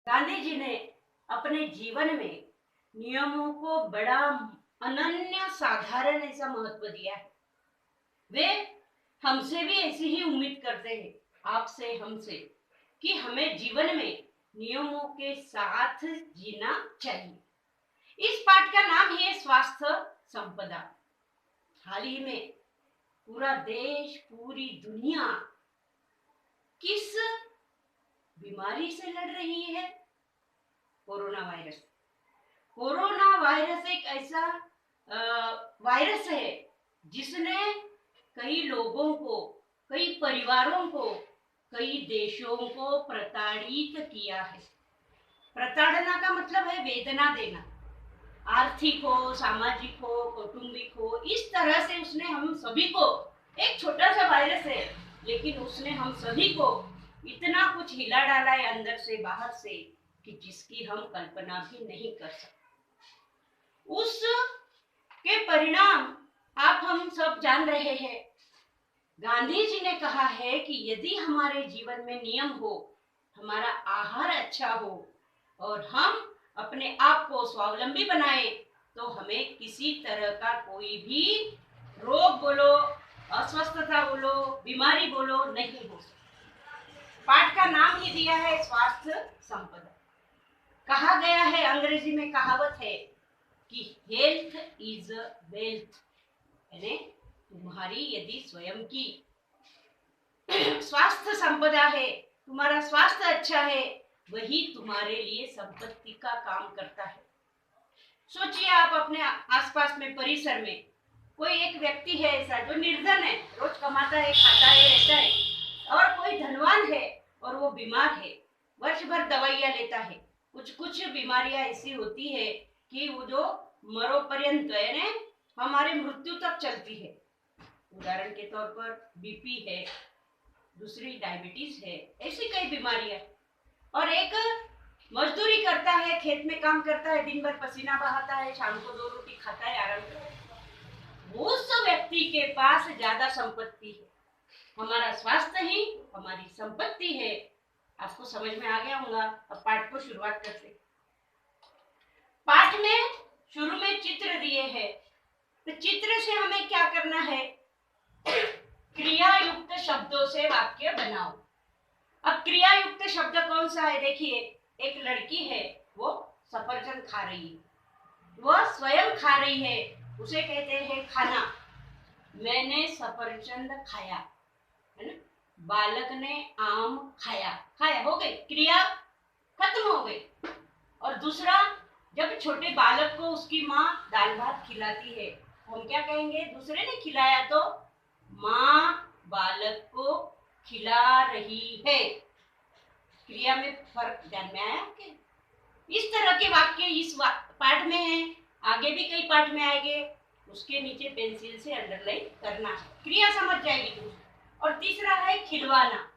गांधी जी ने अपने जीवन में नियमों को बड़ा अनन्य साधारण ऐसा महत्व दिया है। वे हमसे भी ऐसी ही उम्मीद करते हैं, आपसे हमसे, कि हमें जीवन में नियमों के साथ जीना चाहिए। इस पाठ का नाम है स्वास्थ्य संपदा। हाल ही में पूरा देश, पूरी दुनिया किस बीमारी से लड़ रही है? Corona virus. कोरोना वायरस एक ऐसा वायरस है जिसने कई लोगों को, कई परिवारों को, कई देशों को प्रताड़ित किया है। प्रताड़ना का मतलब है वेदना देना, आर्थिक हो, सामाजिक हो, कौटुंबिक हो। इस तरह से उसने हम सभी को, एक छोटा सा वायरस है लेकिन उसने हम सभी को इतना कुछ हिला डाला है अंदर से बाहर से कि जिसकी हम कल्पना भी नहीं कर सकते। उस के परिणाम आप हम सब जान रहे हैं। गांधी जी ने कहा है कि यदि हमारे जीवन में नियम हो, हमारा आहार अच्छा हो और हम अपने आप को स्वावलंबी बनाए, तो हमें किसी तरह का कोई भी रोग बोलो, अस्वस्थता बोलो, बीमारी बोलो, नहीं हो सकती। पाठ का नाम ही दिया है स्वास्थ्य संपदा। कहा गया है, अंग्रेजी में कहावत है कि हेल्थ इज वेल्थ, यानी तुम्हारी यदि स्वयं की स्वास्थ्य संपदा है, तुम्हारा स्वास्थ्य अच्छा है, वही तुम्हारे लिए संपत्ति का काम करता है। सोचिए, आप अपने आसपास में, परिसर में कोई एक व्यक्ति है ऐसा जो निर्धन है, रोज कमाता है, खाता है, रहता है, और कोई धनवान है और वो बीमार है, वर्ष भर दवाइयां लेता है। कुछ कुछ बीमारियां ऐसी होती है कि वो जो मरोपर्यंत, यानी हमारे मृत्यु तक चलती है। उदाहरण के तौर पर बीपी है, दूसरी डायबिटीज है, ऐसी कई बीमारियां। और एक मजदूरी करता है, खेत में काम करता है, दिन भर पसीना बहाता है, शाम को 2 रोटी खाता है, आराम करता है। उस व्यक्ति के पास ज्यादा संपत्ति है। हमारा स्वास्थ्य ही हमारी संपत्ति है। आपको समझ में आ गया होगा। अब पाठ को शुरुआत करते। पाठ में शुरू में चित्र दिए हैं, तो चित्र से हमें क्या करना है? क्रिया युक्त शब्दों से वाक्य बनाओ। अब क्रिया युक्त शब्द कौन सा है? देखिए, एक लड़की है, वो सफरचंद खा रही है, वह स्वयं खा रही है, उसे कहते हैं खाना। मैंने सफरचंद खाया, है ना? बालक ने आम खाया, खाया हो गई, क्रिया खत्म हो गई। और दूसरा, जब छोटे बालक को उसकी माँ दाल भात खिलाती है, हम क्या कहेंगे? दूसरे ने खिलाया तो माँ बालक को खिला रही है। क्रिया में फर्क ध्यान में आया आपके? इस तरह के वाक्य इस पाठ में है, आगे भी कई पाठ में आएंगे, उसके नीचे पेंसिल से अंडरलाइन करना है, क्रिया समझ जाएगी तुम। और तीसरा है खिलवाना,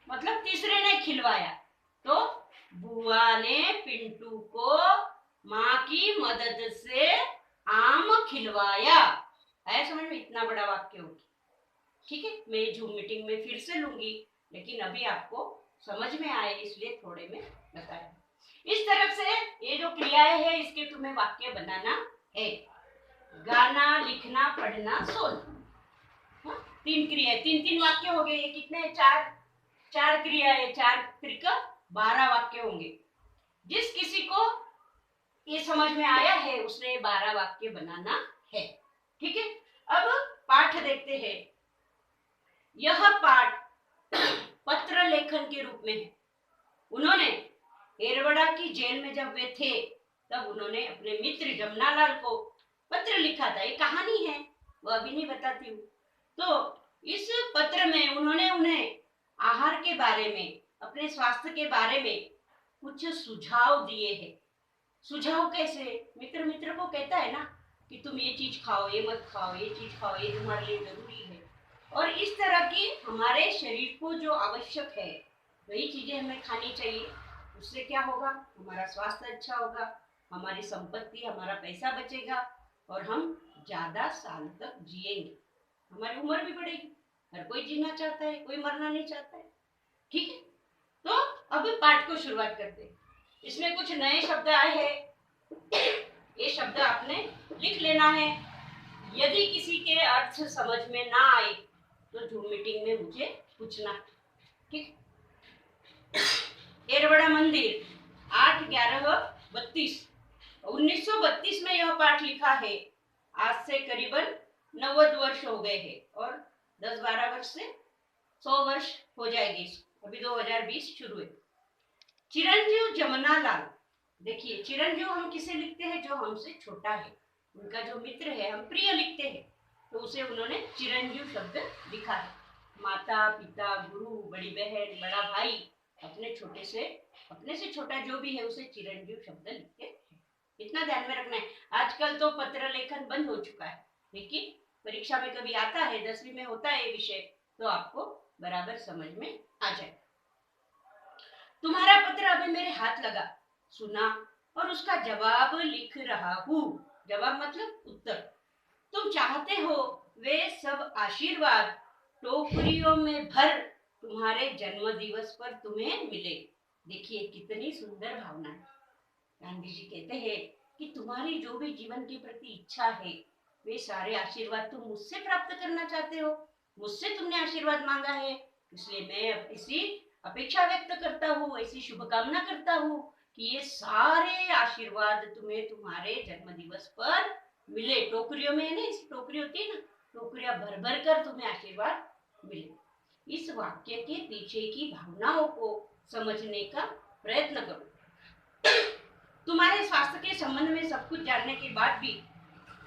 मतलब तीसरे ने खिलवाया, तो बुआ ने पिंटू को माँ की मदद से आम खिलवाया। है समझ में? इतना बड़ा वाक्य होगी। ठीक है, मैं जूम मीटिंग में फिर से लूंगी, लेकिन अभी आपको समझ में आए इसलिए थोड़े में बताया। इस तरफ से ये जो क्रियाएं हैं, इसके तुम्हें वाक्य बनाना है। गाना, लिखना, पढ़ना, सोना। 3 क्रियाएं, 3-3 वाक्य हो गए। ये कितने? 4 क्रियाएं, 4 त्रिक 12 वाक्य होंगे। जिस किसी को ये समझ में आया है उसने 12 वाक्य बनाना है। ठीक है, अब पाठ देखते हैं। यह पाठ पत्र लेखन के रूप में है। उन्होंने एरवड़ा की जेल में जब वे थे, तब उन्होंने अपने मित्र जमनालाल को पत्र लिखा था। ये कहानी है, वो अभी नहीं बताती हूँ। तो इस पत्र में उन्होंने उन्हें आहार के बारे में, अपने स्वास्थ्य के बारे में कुछ सुझाव दिए हैं। सुझाव कैसे? मित्र मित्र को कहता है ना कि तुम ये चीज खाओ, ये मत खाओ, ये चीज खाओ, ये तुम्हारे लिए जरूरी है। और इस तरह की हमारे शरीर को जो आवश्यक है वही चीजें हमें खानी चाहिए। उससे क्या होगा? हमारा स्वास्थ्य अच्छा होगा, हमारी संपत्ति, हमारा पैसा बचेगा और हम ज्यादा साल तक जिएंगे, हमारी उम्र भी बढ़ेगी। हर कोई जीना चाहता है, कोई मरना नहीं चाहता है। ठीक है, तो अब पाठ को शुरुआत करते हैं। इसमें कुछ नए शब्द आए हैं, ये शब्द आपने लिख लेना है। यदि किसी के अर्थ समझ में ना आए तो जूम मीटिंग में मुझे पूछना, ठीक। एरवड़ा मंदिर 8/11/32, 1932 में यह पाठ लिखा है। आज से करीबन 90 वर्ष हो गए हैं और 10-12 वर्ष से 100 वर्ष हो जाएगी। अभी 2020 शुरू है। चिरंजीव जमनालाल, देखिए चिरंजीव हम किसे लिखते हैं? जो हमसे छोटा है, उनका जो मित्र है हम प्रिय लिखते हैं, तो उसे उन्होंने चिरंजीव शब्द लिखा है। माता पिता, गुरु, बड़ी बहन, बड़ा भाई, अपने से छोटा जो भी है उसे चिरंजीव शब्द लिखते हैं। इतना ध्यान में रखना है। आजकल तो पत्र लेखन बंद हो चुका है, लेकिन परीक्षा में कभी आता है, 10वीं में होता है ये विषय, तो आपको बराबर समझ में आ जाए। तुम्हारा पत्र अभी मेरे हाथ लगा, सुना और उसका जवाब लिख रहा हूँ। जवाब मतलब उत्तर। तुम चाहते हो वे सब आशीर्वाद टोकरियों में भर तुम्हारे जन्म दिवस पर तुम्हें मिले। देखिए कितनी सुंदर भावना है। गांधी जी कहते हैं कि तुम्हारी जो भी जीवन के प्रति इच्छा है, वे सारे आशीर्वाद तुम मुझसे प्राप्त करना चाहते हो। मुझसे तुमने आशीर्वाद मांगा है, इसलिए मैं इसी अपेक्षा व्यक्त करता हूँ, ऐसी शुभकामना करता हूँ कि ये सारे आशीर्वाद तुम्हें तुम्हारे जन्म दिवस पर मिले। टोकरियों में ना, ऐसी टोकरी होती है ना, टोकरियां भर भर कर तुम्हें आशीर्वाद मिले। इस वाक्य के पीछे की भावनाओं को समझने का प्रयत्न करो। तुम्हारे स्वास्थ्य के संबंध में सब कुछ जानने के बाद भी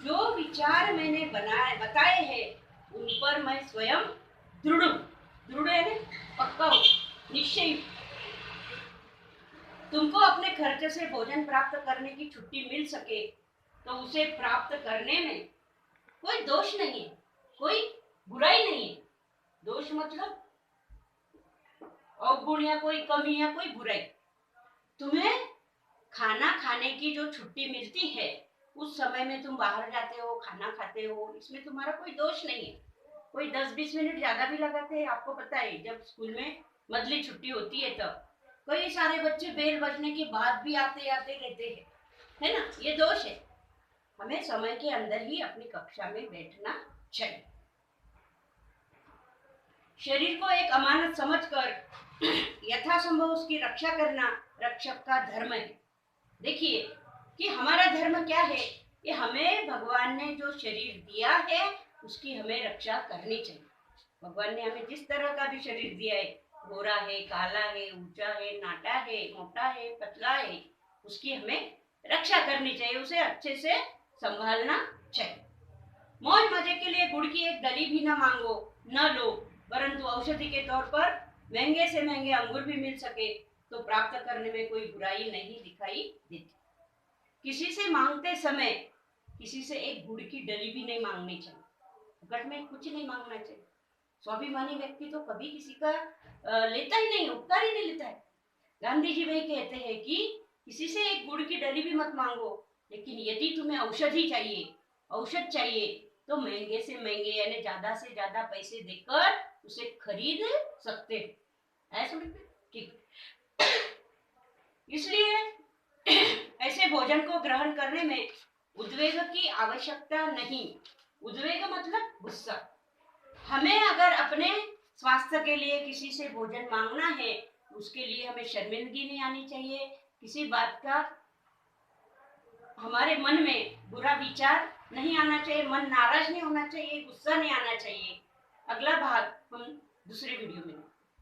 जो विचार मैंने बताए हैं उन पर मैं स्वयं दृढ़ है ना, पक्का हो, निश्चय। तुमको अपने खर्च से भोजन प्राप्त करने की छुट्टी मिल सके तो उसे प्राप्त करने में कोई दोष नहीं है, कोई बुराई नहीं है। दोष मतलब अवगुण या कोई कमी या कोई बुराई। तुम्हें खाना खाने की जो छुट्टी मिलती है, उस समय में तुम बाहर जाते हो, खाना खाते हो, इसमें तुम्हारा कोई दोष नहीं है। कोई 10-20 मिनट ज्यादा भी लगाते हैं। आपको पता है जब स्कूल में मदली छुट्टी होती है तब कई सारे बच्चे बेल बजने के बाद भी आते रहते हैं, है ना। ये दोष है। हमें समय के अंदर ही अपनी कक्षा में बैठना चाहिए। शरीर को एक अमानत समझकर यथासंभव उसकी रक्षा करना रक्षक का धर्म है। देखिए कि हमारा धर्म क्या है, कि हमें भगवान ने जो शरीर दिया है उसकी हमें रक्षा करनी चाहिए। भगवान ने हमें जिस तरह का भी शरीर दिया है, गोरा है, काला है, ऊंचा है, नाटा है, मोटा है, पतला है, उसकी हमें रक्षा करनी चाहिए, उसे अच्छे से संभालना चाहिए। मौज मजे के लिए गुड़ की एक डली भी न मांगो, न लो, परंतु औषधि के तौर पर महंगे से महंगे अंगूर भी मिल सके तो प्राप्त करने में कोई बुराई नहीं दिखाई देती। किसी से मांगते समय किसी से एक गुड़ की डली भी नहीं मांगनी चाहिए। फुकट में कुछ नहीं मांगना चाहिए। स्वाभिमानी व्यक्ति तो कभी किसी का लेता ही नहीं, उपकार ही नहीं लेता है। गांधी जी वही कहते हैं कि किसी से एक गुड़ की डली भी मत मांगो, लेकिन यदि तुम्हें औषध चाहिए तो महंगे से महंगे यानी ज्यादा से ज्यादा पैसे देकर उसे खरीद सकते हैं। ऐसा ठीक। इसलिए ऐसे भोजन को ग्रहण करने में उद्वेग की आवश्यकता नहीं। उद्वेग मतलब गुस्सा। हमें अगर अपने स्वास्थ्य के लिए किसी से भोजन मांगना है, उसके लिए हमें शर्मिंदगी नहीं आनी चाहिए। किसी बात का हमारे मन में बुरा विचार नहीं आना चाहिए, मन नाराज नहीं होना चाहिए, गुस्सा नहीं आना चाहिए। अगला भाग हम दूसरे वीडियो में